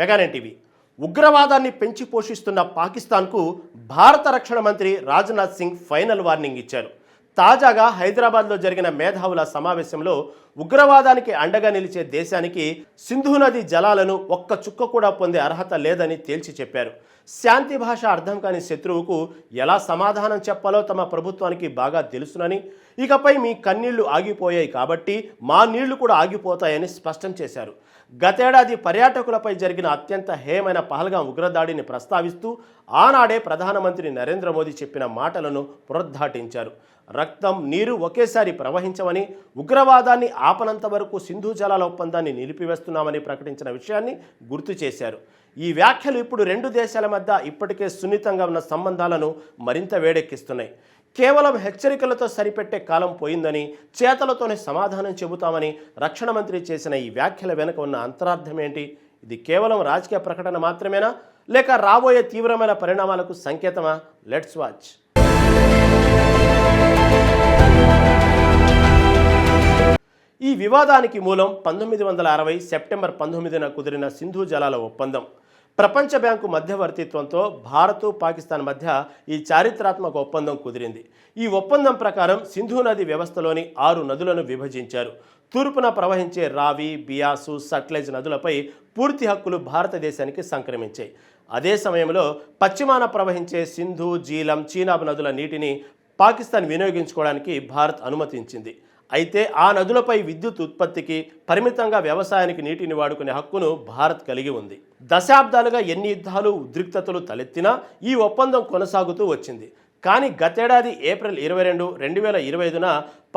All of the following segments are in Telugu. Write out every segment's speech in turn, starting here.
మెగానెన్ టీవీ. ఉగ్రవాదాన్ని పెంచి పోషిస్తున్న పాకిస్తాన్కు భారత రక్షణ మంత్రి రాజ్నాథ్ సింగ్ ఫైనల్ వార్నింగ్ ఇచ్చారు. తాజాగా హైదరాబాద్లో జరిగిన మేధావుల సమావేశంలో ఉగ్రవాదానికి అండగా నిలిచే దేశానికి సింధు నది జలాలను ఒక్క చుక్క కూడా పొందే అర్హత లేదని తేల్చి చెప్పారు. శాంతి భాష అర్థం కాని శత్రువుకు ఎలా సమాధానం చెప్పాలో తమ ప్రభుత్వానికి బాగా తెలుసునని, ఇకపై మీ కన్నీళ్లు ఆగిపోయాయి కాబట్టి మా నీళ్లు కూడా ఆగిపోతాయని స్పష్టం చేశారు. గతేడాది పర్యాటకులపై జరిగిన అత్యంత హేయమైన పహల్గాం ఉగ్రదాడిని ప్రస్తావిస్తూ ఆనాడే ప్రధానమంత్రి నరేంద్ర మోదీ చెప్పిన మాటలను పునరుద్ఘాటించారు. రక్తం నీరు ఒకేసారి ప్రవహించవని, ఉగ్రవాదాన్ని ఆపనంత వరకు సింధు జలాల ఒప్పందాన్ని నిలిపివేస్తున్నామని ప్రకటించిన విషయాన్ని గుర్తు చేశారు. ఈ వ్యాఖ్యలు ఇప్పుడు రెండు దేశాల మధ్య ఇప్పటికే సున్నితంగా ఉన్న సంబంధాలను మరింత వేడెక్కిస్తున్నాయి. కేవలం హెచ్చరికలతో సరిపెట్టే కాలం పోయిందని, చేతలతోనే సమాధానం చెబుతామని రక్షణ మంత్రి చేసిన ఈ వ్యాఖ్యల వెనుక ఉన్న అంతరార్థం ఏంటి? ఇది కేవలం రాజకీయ ప్రకటన మాత్రమేనా, లేక రాబోయే తీవ్రమైన పరిణామాలకు సంకేతమా? Let's watch. ఈ వివాదానికి మూలం 1960 సెప్టెంబర్ 19న కుదిరిన సింధు జలాల ఒప్పందం. ప్రపంచ బ్యాంకు మధ్యవర్తిత్వంతో భారత్, పాకిస్తాన్ మధ్య ఈ చారిత్రాత్మక ఒప్పందం కుదిరింది. ఈ ఒప్పందం ప్రకారం సింధు నది వ్యవస్థలోని 6 నదులను విభజించారు. తూర్పున ప్రవహించే రావి, బియాసు, సట్లెజ్ నదులపై పూర్తి హక్కులు భారతదేశానికి సంక్రమించాయి. అదే సమయంలో పశ్చిమాన ప్రవహించే సింధు, జీలం, చీనాబ్ నదుల నీటిని పాకిస్తాన్ వినియోగించుకోవడానికి భారత్ అనుమతించింది. అయితే ఆ నదులపై విద్యుత్ ఉత్పత్తికి, పరిమితంగా వ్యవసాయానికి నీటిని వాడుకునే హక్కును భారత్ కలిగి ఉంది. దశాబ్దాలుగా ఎన్ని యుద్ధాలు, ఉద్రిక్తతలు తలెత్తినా ఈ ఒప్పందం కొనసాగుతూ వచ్చింది. కానీ గతేడాది ఏప్రిల్ 22, 2025న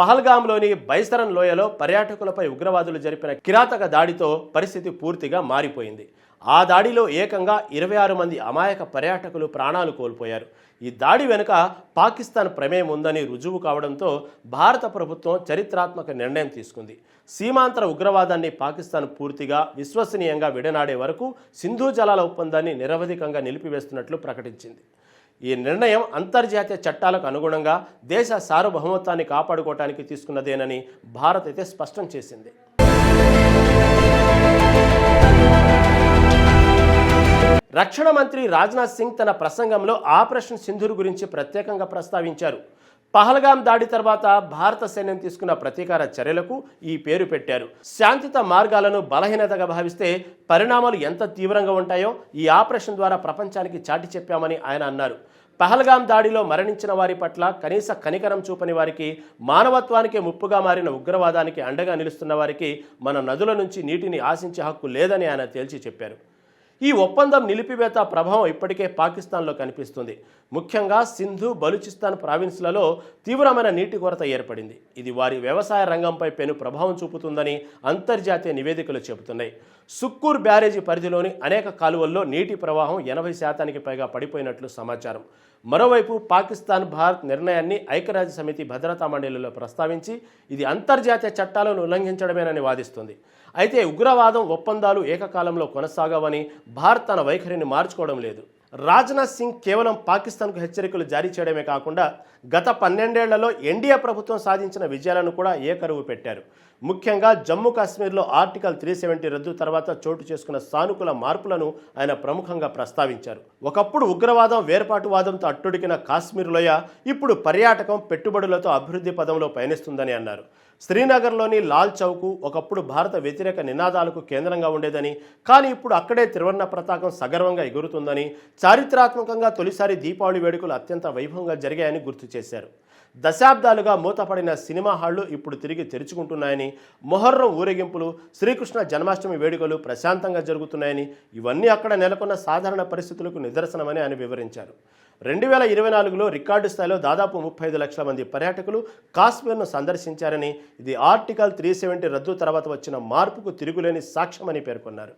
పహల్గాంలోని బైసరన్ లోయలో పర్యాటకులపై ఉగ్రవాదులు జరిపిన కిరాతక దాడితో పరిస్థితి పూర్తిగా మారిపోయింది. ఆ దాడిలో ఏకంగా 26 మంది అమాయక పర్యాటకులు ప్రాణాలు కోల్పోయారు. ఈ దాడి వెనుక పాకిస్తాన్ ప్రమేయం ఉందని రుజువు కావడంతో భారత ప్రభుత్వం చరిత్రాత్మక నిర్ణయం తీసుకుంది. సీమాంతర ఉగ్రవాదాన్ని పాకిస్తాన్ పూర్తిగా, విశ్వసనీయంగా విడనాడే వరకు సింధు జలాల ఒప్పందాన్ని నిరవధికంగా నిలిపివేస్తున్నట్లు ప్రకటించింది. ఈ నిర్ణయం అంతర్జాతీయ చట్టాలకు అనుగుణంగా దేశ సార్వభౌమత్వాన్ని కాపాడుకోవడానికి తీసుకున్నదేనని భారత్ అయితే స్పష్టం చేసింది. రక్షణ మంత్రి రాజ్నాథ్ సింగ్ తన ప్రసంగంలో ఆపరేషన్ సింధూర్ గురించి ప్రత్యేకంగా ప్రస్తావించారు. పహల్గాం దాడి తర్వాత భారత సైన్యం తీసుకున్న ప్రతీకార చర్యలకు ఈ పేరు పెట్టారు. శాంతియుత మార్గాలను బలహీనతగా భావిస్తే పరిణామాలు ఎంత తీవ్రంగా ఉంటాయో ఈ ఆపరేషన్ ద్వారా ప్రపంచానికి చాటి చెప్పామని ఆయన అన్నారు. పహల్గాం దాడిలో మరణించిన వారి పట్ల కనీస కనికరం చూపని వారికి, మానవత్వానికి ముప్పుగా మారిన ఉగ్రవాదానికి అండగా నిలుస్తున్న వారికి మన నదుల నుంచి నీటిని ఆశించే హక్కు లేదని ఆయన తేల్చి చెప్పారు. ఈ ఒప్పందం నిలిపివేత ప్రభావం ఇప్పటికే పాకిస్తాన్లో కనిపిస్తుంది. ముఖ్యంగా సింధు, బలూచిస్తాన్ ప్రావిన్స్లలో తీవ్రమైన నీటి కొరత ఏర్పడింది. ఇది వారి వ్యవసాయ రంగంపై పెను ప్రభావం చూపుతుందని అంతర్జాతీయ నివేదికలు చెబుతున్నాయి. సుక్కూర్ బ్యారేజీ పరిధిలోని అనేక కాలువల్లో నీటి ప్రవాహం 80% పైగా పడిపోయినట్లు సమాచారం. మరోవైపు పాకిస్తాన్ భారత్ నిర్ణయాన్ని ఐక్యరాజ్య సమితి భద్రతా మండలిలో ప్రస్తావించి ఇది అంతర్జాతీయ చట్టాలను ఉల్లంఘించడమేనని వాదిస్తుంది. అయితే ఉగ్రవాదం ఒప్పందాలు ఏకకాలంలో కొనసాగవని భారత్ తన వైఖరిని మార్చుకోవడం లేదు. రాజ్నాథ్ సింగ్ కేవలం పాకిస్తాన్కు హెచ్చరికలు జారీ చేయడమే కాకుండా గత 12 ఏళ్లలో ఎన్డీఏ ప్రభుత్వం సాధించిన విజయాలను కూడా ఏకరువు పెట్టారు. ముఖ్యంగా జమ్మూ కాశ్మీర్లో ఆర్టికల్ 370 రద్దు తర్వాత చోటు చేసుకున్న సానుకూల మార్పులను ఆయన ప్రముఖంగా ప్రస్తావించారు. ఒకప్పుడు ఉగ్రవాదం, వేర్పాటువాదంతో అట్టుడికిన కాశ్మీర్ లోయ ఇప్పుడు పర్యాటకం, పెట్టుబడులతో అభివృద్ధి పదంలో పయనిస్తుందని అన్నారు. శ్రీనగర్లోని లాల్ చౌక్ ఒకప్పుడు భారత వ్యతిరేక నినాదాలకు కేంద్రంగా ఉండేదని, కానీ ఇప్పుడు అక్కడే త్రివర్ణ పతాకం సగర్వంగా ఎగురుతుందని, చారిత్రాత్మకంగా తొలిసారి దీపావళి వేడుకలు అత్యంత వైభవంగా జరిగాయని గుర్తు చేశారు. దశాబ్దాలుగా మూతపడిన సినిమా హాళ్లు ఇప్పుడు తిరిగి తెరుచుకుంటున్నాయని, మొహర్రం ఊరేగింపులు, శ్రీకృష్ణ జన్మాష్టమి వేడుకలు ప్రశాంతంగా జరుగుతున్నాయని, ఇవన్నీ అక్కడ నెలకొన్న సాధారణ పరిస్థితులకు నిదర్శనమని ఆయన వివరించారు. 2024లో రికార్డు స్థాయిలో దాదాపు 35 లక్షల మంది పర్యాటకులు కాశ్మీర్ను సందర్శించారని, ఇది ఆర్టికల్ 370 రద్దు తర్వాత వచ్చిన మార్పుకు తిరుగులేని సాక్ష్యమని పేర్కొన్నారు.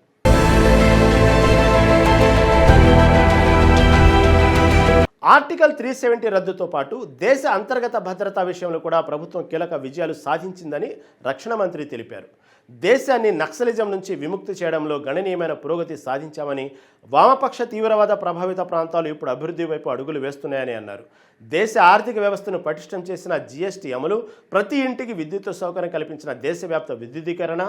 ఆర్టికల్ 370 రద్దుతో పాటు దేశ అంతర్గత భద్రతా విషయంలో కూడా ప్రభుత్వం కీలక విజయాలు సాధించిందని రక్షణ మంత్రి తెలిపారు. దేశాన్ని నక్సలిజం నుంచి విముక్తి చేయడంలో గణనీయమైన పురోగతి సాధించామని, వామపక్ష తీవ్రవాద ప్రభావిత ప్రాంతాలు ఇప్పుడు అభివృద్ధి వైపు అడుగులు వేస్తున్నాయని అన్నారు. దేశ ఆర్థిక వ్యవస్థను పటిష్టం చేసిన జీఎస్టీ అమలు, ప్రతి ఇంటికి విద్యుత్ సౌకర్యం కల్పించిన దేశవ్యాప్త విద్యుదీకరణ,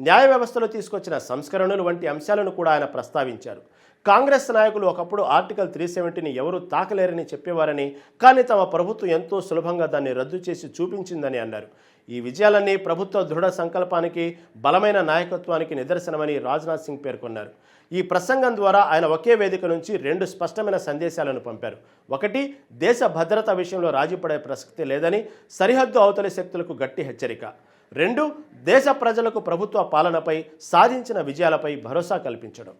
న్యాయ వ్యవస్థలో తీసుకొచ్చిన సంస్కరణలు వంటి అంశాలను కూడా ఆయన ప్రస్తావించారు. కాంగ్రెస్ నాయకులు ఒకప్పుడు ఆర్టికల్ 370ని ఎవరూ తాకలేరని చెప్పేవారని, కానీ తమ ప్రభుత్వం ఎంతో సులభంగా దాన్ని రద్దు చేసి చూపించిందని అన్నారు. ఈ విజయాలన్నీ ప్రభుత్వ దృఢ సంకల్పానికి, బలమైన నాయకత్వానికి నిదర్శనమని రాజ్నాథ్ సింగ్ పేర్కొన్నారు. ఈ ప్రసంగం ద్వారా ఆయన ఒకే వేదిక నుంచి 2 స్పష్టమైన సందేశాలను పంపారు. ఒకటి, దేశ భద్రత విషయంలో రాజీపడే ప్రసక్తి లేదని, సరిహద్దు అవతలి శక్తులకు గట్టి హెచ్చరిక. 2, దేశ ప్రజలకు ప్రభుత్వ పాలనపై, సాధించిన విజయాలపై భరోసా కల్పించడం.